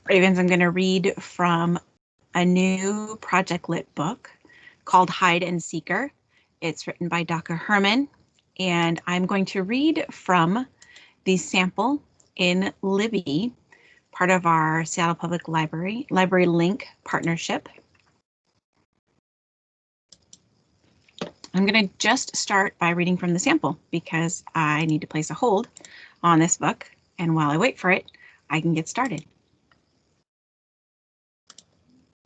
Ravens, I'm going to read from a new Project Lit book called Hide and Seeker. It's written by Daka Hermon, and I'm going to read from the sample in Libby, part of our Seattle Public Library Link partnership. I'm going to just start by reading from the sample because I need to place a hold on this book, and while I wait for it, I can get started.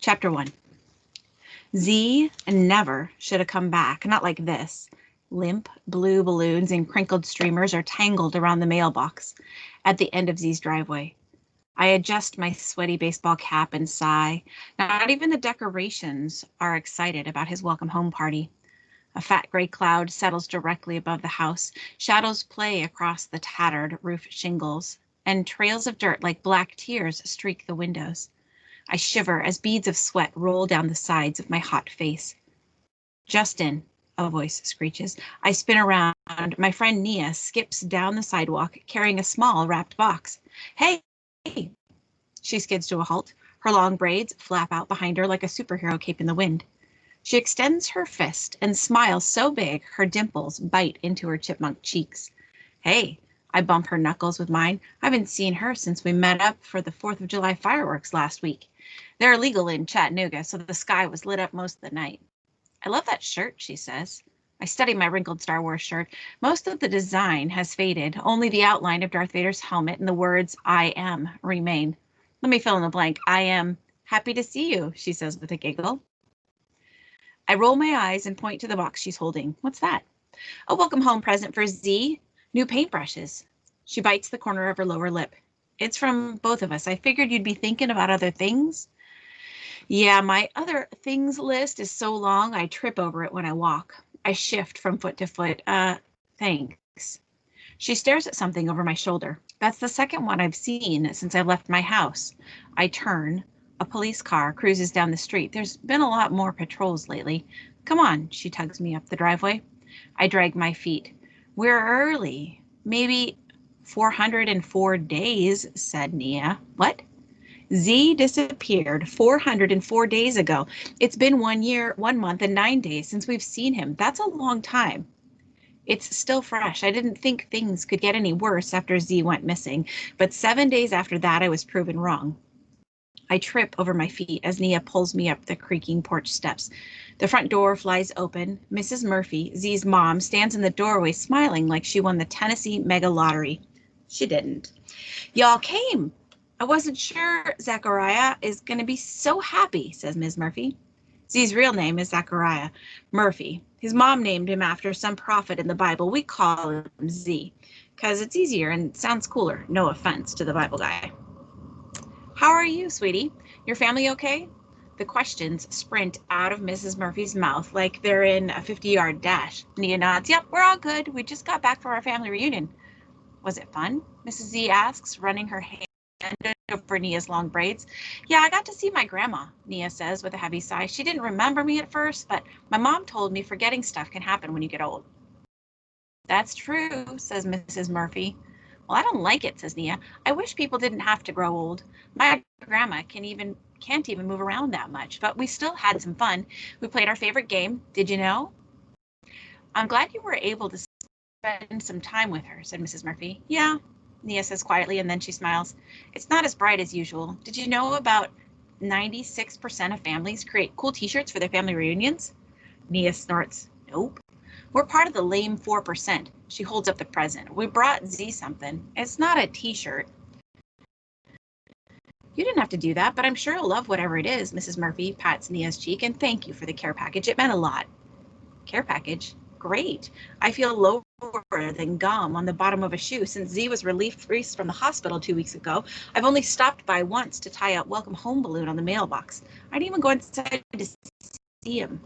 Chapter 1. Z never should have come back, not like this. Limp blue balloons and crinkled streamers are tangled around the mailbox at the end of Z's driveway. I adjust my sweaty baseball cap and sigh. Not even the decorations are excited about his welcome home party. A fat gray cloud settles directly above the house. Shadows play across the tattered roof shingles, and trails of dirt like black tears streak the windows. I shiver as beads of sweat roll down the sides of my hot face. Justin, a voice screeches. I spin around. My friend Nia skips down the sidewalk carrying a small wrapped box. Hey! She skids to a halt. Her long braids flap out behind her like a superhero cape in the wind. She extends her fist and smiles so big her dimples bite into her chipmunk cheeks. Hey! I bump her knuckles with mine. I haven't seen her since we met up for the 4th of July fireworks last week. They're illegal in Chattanooga, so the sky was lit up most of the night. I love that shirt, she says. I study my wrinkled Star Wars shirt. Most of the design has faded. Only the outline of Darth Vader's helmet and the words I am remain. Let me fill in the blank. I am happy to see you, she says with a giggle. I roll my eyes and point to the box she's holding. What's that? A welcome home present for Z. New paintbrushes. She bites the corner of her lower lip. It's from both of us. I figured you'd be thinking about other things. Yeah, my other things list is so long I trip over it when I walk. I shift from foot to foot. Thanks. She stares at something over my shoulder. That's the second one I've seen since I left my house. I turn. A police car cruises down the street. There's been a lot more patrols lately. Come on, she tugs me up the driveway. I drag my feet. We're early. Maybe 404 days, said Nia. What? Z disappeared 404 days ago. It's been 1 year, 1 month, and 9 days since we've seen him. That's a long time. It's still fresh. I didn't think things could get any worse after Z went missing, but 7 days after that, I was proven wrong. I trip over my feet as Nia pulls me up the creaking porch steps. The front door flies open. Mrs. Murphy, Z's mom, stands in the doorway smiling like she won the Tennessee Mega Lottery. She didn't. Y'all came. I wasn't sure Zachariah is going to be so happy, says Ms. Murphy. Z's real name is Zachariah Murphy. His mom named him after some prophet in the Bible. We call him Z because it's easier and sounds cooler. No offense to the Bible guy. How are you, sweetie? Your family okay? The questions sprint out of Mrs. Murphy's mouth like they're in a 50-yard dash. Nia nods. Yep, we're all good. We just got back from our family reunion. Was it fun? Mrs. Z asks, running her hand over Nia's long braids. Yeah, I got to see my grandma, Nia says with a heavy sigh. She didn't remember me at first, but my mom told me forgetting stuff can happen when you get old. That's true, says Mrs. Murphy. Well, I don't like it, says Nia. I wish people didn't have to grow old. My grandma can't even move around that much, but we still had some fun. We played our favorite game. Did you know? I'm glad you were able to spend some time with her, said Mrs. Murphy. Yeah, Nia says quietly, and then she smiles. It's not as bright as usual. Did you know about 96% of families create cool t-shirts for their family reunions? Nia snorts. Nope. We're part of the lame 4%. She holds up the present. We brought Z something. It's not a t-shirt. You didn't have to do that, but I'm sure he'll love whatever it is, Mrs. Murphy pats Nia's cheek, and thank you for the care package. It meant a lot. Care package? Great. I feel lower than gum on the bottom of a shoe since Z was released from the hospital 2 weeks ago. I've only stopped by once to tie a welcome home balloon on the mailbox. I didn't even go inside to see him.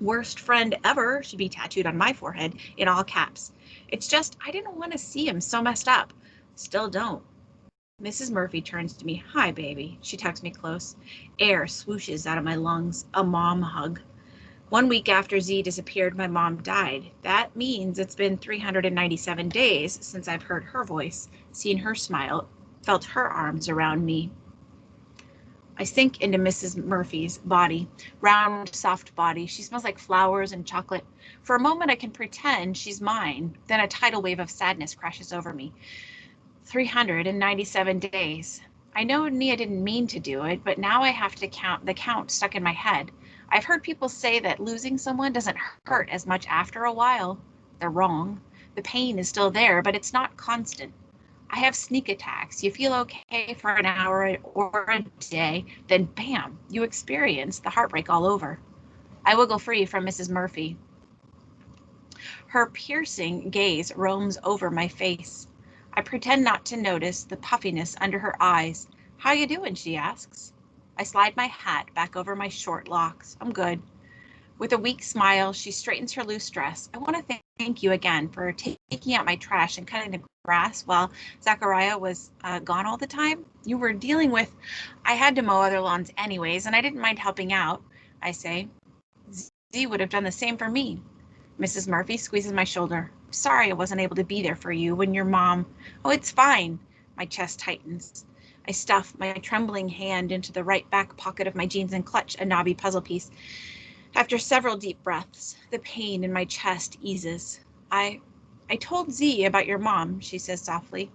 Worst friend ever should be tattooed on my forehead in all caps. It's just I didn't want to see him so messed up. Still don't. Mrs. Murphy turns to me. Hi, baby. She tucks me close. Air swooshes out of my lungs. A mom hug. 1 week after Z disappeared, my mom died. That means it's been 397 days since I've heard her voice, seen her smile, felt her arms around me. I sink into Mrs. Murphy's body, round, soft body. She smells like flowers and chocolate. For a moment, I can pretend she's mine. Then a tidal wave of sadness crashes over me. 397 days. I know Nia didn't mean to do it, but now I have to count the count stuck in my head. I've heard people say that losing someone doesn't hurt as much after a while. They're wrong. The pain is still there, but it's not constant. I have sneak attacks. You feel okay for an hour or a day, then bam, you experience the heartbreak all over. I wiggle free from Mrs. Murphy. Her piercing gaze roams over my face. I pretend not to notice the puffiness under her eyes. How you doing, she asks. I slide my hat back over my short locks. I'm good. With a weak smile, she straightens her loose dress. I want to thank you again for taking out my trash and cutting the grass while Zachariah was gone all the time. You were dealing with, I had to mow other lawns anyways, and I didn't mind helping out, I say. Z would have done the same for me. Mrs. Murphy squeezes my shoulder. Sorry I wasn't able to be there for you when your mom. Oh, it's fine. My chest tightens. I stuff my trembling hand into the right back pocket of my jeans and clutch a knobby puzzle piece. After several deep breaths, the pain in my chest eases. I told Z about your mom, she says softly.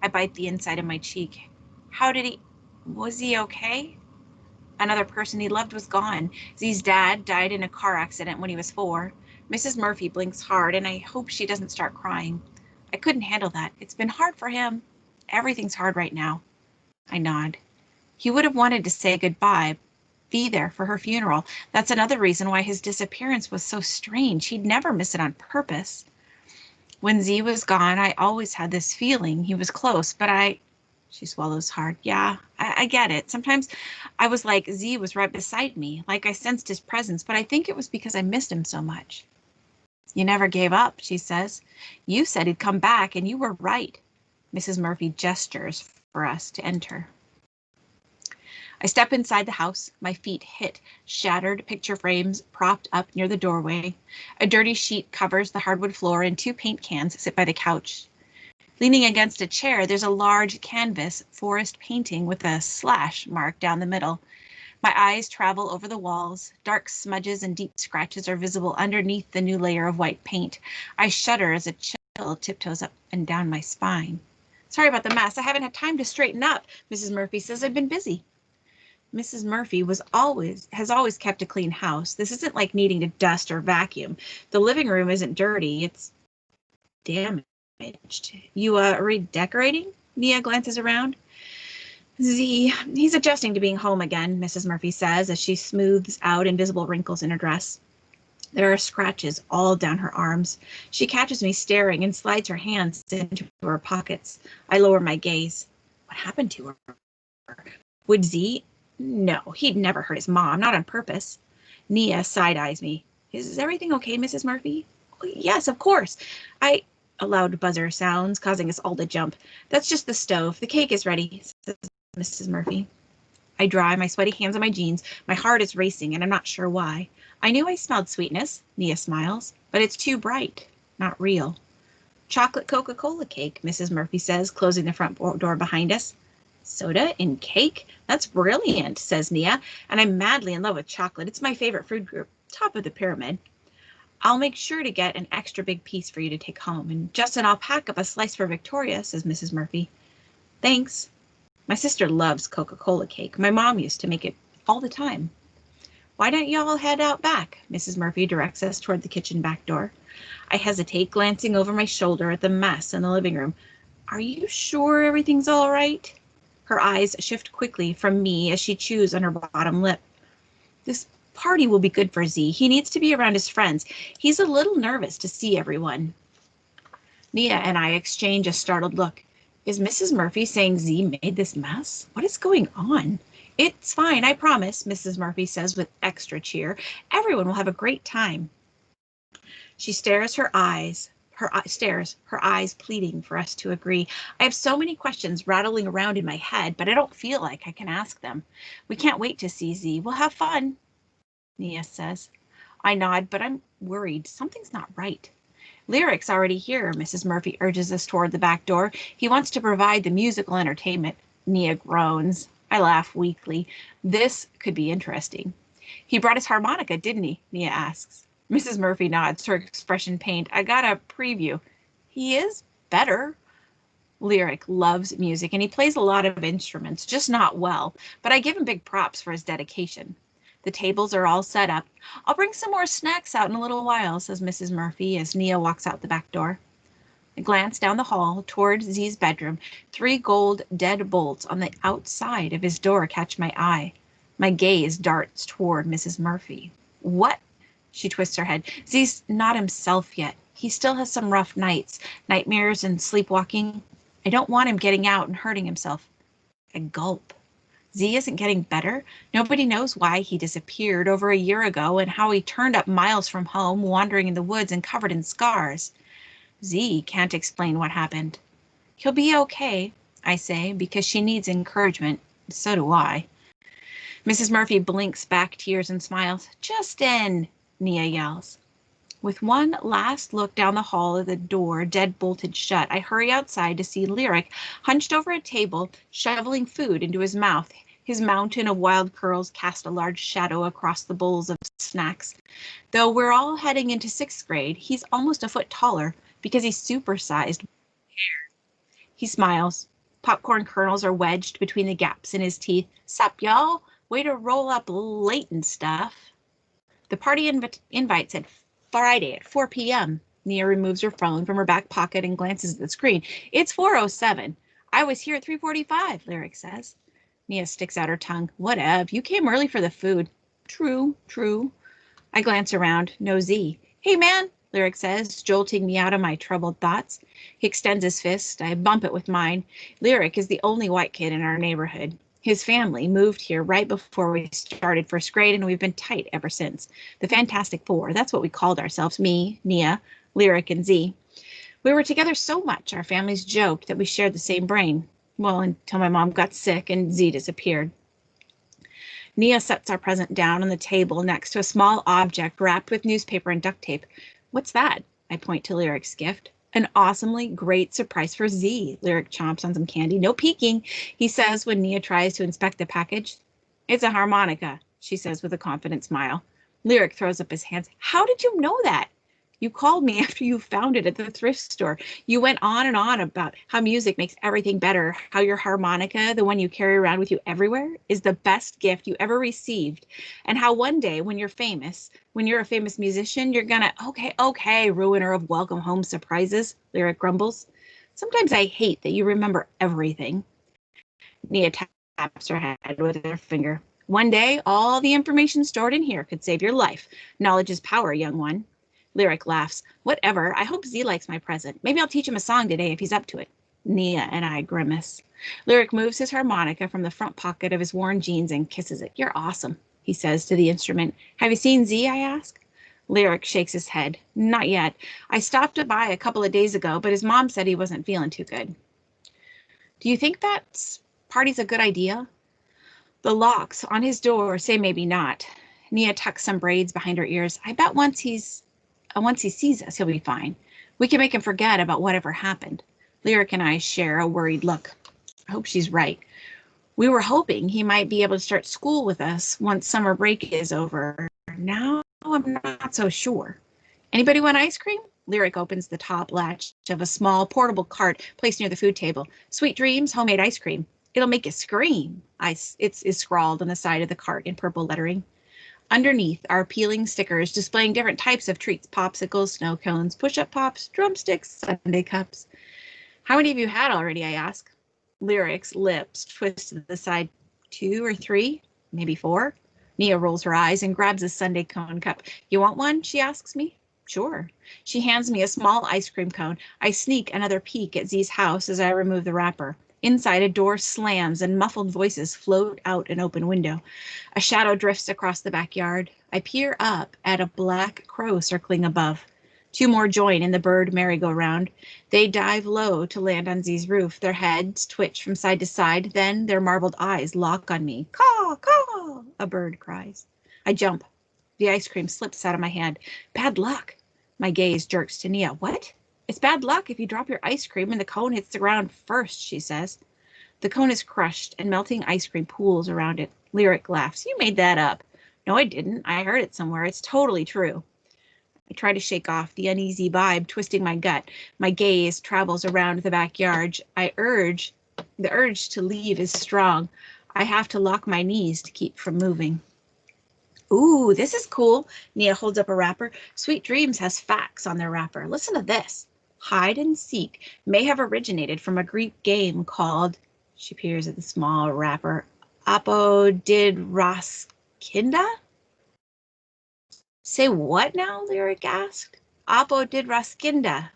I bite the inside of my cheek. Was he okay? Another person he loved was gone. Z's dad died in a car accident when he was 4. Mrs. Murphy blinks hard, and I hope she doesn't start crying. I couldn't handle that. It's been hard for him. Everything's hard right now. I nod. He would have wanted to say goodbye, be there for her funeral. That's another reason why his disappearance was so strange. He'd never miss it on purpose. When Z was gone, I always had this feeling he was close, but she swallows hard. Yeah, I get it. Sometimes I was like Z was right beside me, like I sensed his presence, but I think it was because I missed him so much. You never gave up, she says. You said he'd come back, and you were right. Mrs. Murphy gestures for us to enter. I step inside the house. My feet hit shattered picture frames propped up near the doorway. A dirty sheet covers the hardwood floor, and 2 paint cans sit by the couch. Leaning against a chair, there's a large canvas forest painting with a slash mark down the middle. My eyes travel over the walls. Dark smudges and deep scratches are visible underneath the new layer of white paint. I shudder as a chill tiptoes up and down my spine. Sorry about the mess. I haven't had time to straighten up, Mrs. Murphy says. I've been busy. Mrs. Murphy has always kept a clean house. This isn't like needing to dust or vacuum. The living room isn't dirty. It's damaged. You redecorating? Nia glances around. He's adjusting to being home again, Mrs. Murphy says as she smooths out invisible wrinkles in her dress. There are scratches all down her arms. She catches me staring and slides her hands into her pockets. I lower my gaze. What happened to her? Would Z? No, he'd never hurt his mom, not on purpose. Nia side-eyes me. Is everything okay, Mrs. Murphy? Yes, of course. A loud buzzer sounds, causing us all to jump. That's just the stove. The cake is ready, says Mrs. Murphy. I dry my sweaty hands on my jeans. My heart is racing, and I'm not sure why. I knew I smelled sweetness, Nia smiles, but it's too bright, not real. Chocolate Coca-Cola cake, Mrs. Murphy says, closing the front door behind us. Soda in cake? That's brilliant, says Nia, and I'm madly in love with chocolate. It's my favorite food group, top of the pyramid. I'll make sure to get an extra big piece for you to take home, and Justin, I'll pack up a slice for Victoria, says Mrs. Murphy. Thanks. My sister loves Coca-Cola cake. My mom used to make it all the time. Why don't y'all head out back? Mrs. Murphy directs us toward the kitchen back door. I hesitate, glancing over my shoulder at the mess in the living room. Are you sure everything's all right? Her eyes shift quickly from me as she chews on her bottom lip. This party will be good for Z. He needs to be around his friends. He's a little nervous to see everyone. Nia and I exchange a startled look. Is Mrs. Murphy saying Z made this mess? What is going on? It's fine, I promise, Mrs. Murphy says with extra cheer. Everyone will have a great time. She stares, her eyes pleading for us to agree. I have so many questions rattling around in my head, but I don't feel like I can ask them. We can't wait to see Z. We'll have fun, Nia says. I nod, but I'm worried. Something's not right. Lyric's already here, Mrs. Murphy urges us toward the back door. He wants to provide the musical entertainment. Nia groans. I laugh weakly. This could be interesting. He brought his harmonica, didn't he? Nia asks. Mrs. Murphy nods, her expression pained. I got a preview. He is better. Lyric loves music, and he plays a lot of instruments, just not well, but I give him big props for his dedication. The tables are all set up. I'll bring some more snacks out in a little while, says Mrs. Murphy as Nia walks out the back door. I glance down the hall toward Z's bedroom. 3 gold dead bolts on the outside of his door catch my eye. My gaze darts toward Mrs. Murphy. What? She twists her head. Z's not himself yet. He still has some rough nights, nightmares and sleepwalking. I don't want him getting out and hurting himself. I gulp. Z isn't getting better. Nobody knows why he disappeared over a year ago and how he turned up miles from home, wandering in the woods and covered in scars. Z can't explain what happened. He'll be okay, I say, because she needs encouragement. So do I. Mrs. Murphy blinks back tears and smiles. Justin, Nia yells. With one last look down the hall at the door, dead bolted shut, I hurry outside to see Lyric hunched over a table, shoveling food into his mouth. His mountain of wild curls cast a large shadow across the bowls of snacks. Though we're all heading into 6th grade, he's almost a foot taller because he's supersized. He smiles. Popcorn kernels are wedged between the gaps in his teeth. Sup, y'all? Way to roll up late and stuff. The party invite said Friday at 4 p.m. Nia removes her phone from her back pocket and glances at the screen. It's 4:07. I was here at 3:45, Lyric says. Nia sticks out her tongue. Whatever. You came early for the food. True, true. I glance around. No Z. Hey, man, Lyric says, jolting me out of my troubled thoughts. He extends his fist. I bump it with mine. Lyric is the only white kid in our neighborhood. His family moved here right before we started 1st grade, and we've been tight ever since. The Fantastic Four, that's what we called ourselves, me, Nia, Lyric, and Z. We were together so much, our families joked that we shared the same brain. Well, until my mom got sick and Z disappeared. Nia sets our present down on the table next to a small object wrapped with newspaper and duct tape. What's that? I point to Lyric's gift. An awesomely great surprise for Z. Lyric chomps on some candy. No peeking, he says when Nia tries to inspect the package. It's a harmonica, she says with a confident smile. Lyric throws up his hands. How did you know that? You called me after you found it at the thrift store. You went on and on about how music makes everything better, how your harmonica, the one you carry around with you everywhere, is the best gift you ever received, and how one day when you're a famous musician, you're gonna, okay, ruiner of welcome home surprises, Lyric grumbles. Sometimes I hate that you remember everything. Nia taps her head with her finger. One day, all the information stored in here could save your life. Knowledge is power, young one. Lyric laughs. Whatever. I hope Z likes my present. Maybe I'll teach him a song today if he's up to it. Nia and I grimace. Lyric moves his harmonica from the front pocket of his worn jeans and kisses it. You're awesome, he says to the instrument. Have you seen Z? I ask. Lyric shakes his head. Not yet. I stopped by a couple of days ago, but his mom said he wasn't feeling too good. Do you think that party's a good idea? The locks on his door say maybe not. Nia tucks some braids behind her ears. I bet once he sees us, he'll be fine. We can make him forget about whatever happened. Lyric and I share a worried look. I hope she's right. We were hoping he might be able to start school with us once summer break is over. Now I'm not so sure. Anybody want ice cream? Lyric opens the top latch of a small portable cart placed near the food table. Sweet dreams, homemade ice cream. It'll make you scream. It's scrawled on the side of the cart in purple lettering. Underneath are peeling stickers displaying different types of treats, popsicles, snow cones, push-up pops, drumsticks, sundae cups. How many of you had already, I ask? Lyric's lips twist to the side. 2 or 3, maybe 4. Nia rolls her eyes and grabs a sundae cone cup. You want one? She asks me. Sure. She hands me a small ice cream cone. I sneak another peek at Z's house as I remove the wrapper. Inside, a door slams and muffled voices float out an open window. A shadow drifts across the backyard. I peer up at a black crow circling above. 2 more join in the bird merry-go-round. They dive low to land on Z's roof. Their heads twitch from side to side. Then their marbled eyes lock on me. Caw, caw, a bird cries. I jump. The ice cream slips out of my hand. Bad luck. My gaze jerks to Nia. What? It's bad luck if you drop your ice cream and the cone hits the ground first, she says. The cone is crushed and melting ice cream pools around it. Lyric laughs. You made that up. No, I didn't. I heard it somewhere. It's totally true. I try to shake off the uneasy vibe twisting my gut. My gaze travels around the backyard. The urge to leave is strong. I have to lock my knees to keep from moving. Ooh, this is cool. Nia holds up a wrapper. Sweet Dreams has facts on their wrapper. Listen to this. Hide and seek may have originated from a Greek game called, she peers at the small wrapper, Apodidraskinda? Say what now? Lyric asked. Apodidraskinda.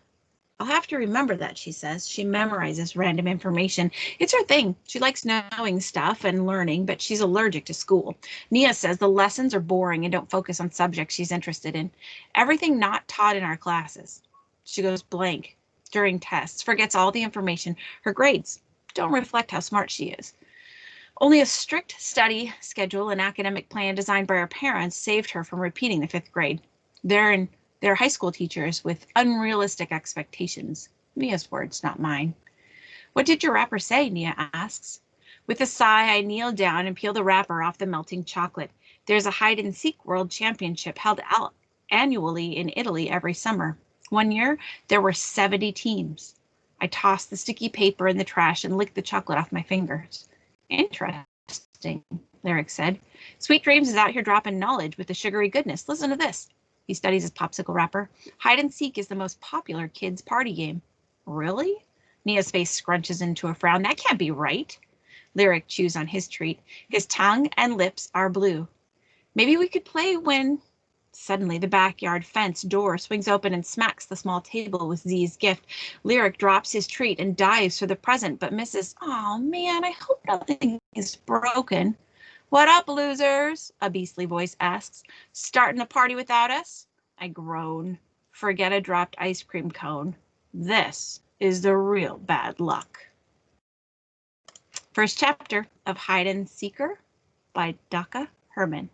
I'll have to remember that, she says. She memorizes random information. It's her thing. She likes knowing stuff and learning, but she's allergic to school. Nia says the lessons are boring and don't focus on subjects she's interested in. Everything not taught in our classes. She goes blank during tests, forgets all the information. Her grades don't reflect how smart she is. Only a strict study schedule and academic plan designed by her parents saved her from repeating the 5th grade. They're high school teachers with unrealistic expectations. Nia's words, not mine. What did your wrapper say? Nia asks. With a sigh, I kneel down and peel the wrapper off the melting chocolate. There's a hide-and-seek world championship held annually in Italy every summer. One year, there were 70 teams. I tossed the sticky paper in the trash and licked the chocolate off my fingers. Interesting, Lyric said. Sweet Dreams is out here dropping knowledge with the sugary goodness. Listen to this. He studies his popsicle wrapper. Hide and seek is the most popular kids' party game. Really? Nia's face scrunches into a frown. That can't be right. Lyric chews on his treat. His tongue and lips are blue. Maybe we could play when... Suddenly, the backyard fence door swings open and smacks the small table with Z's gift. Lyric drops his treat and dives for the present, but misses. Oh, man, I hope nothing is broken. What up, losers? A beastly voice asks. Starting the party without us? I groan. Forget a dropped ice cream cone. This is the real bad luck. First chapter of Hide and Seeker by Daka, Hermon.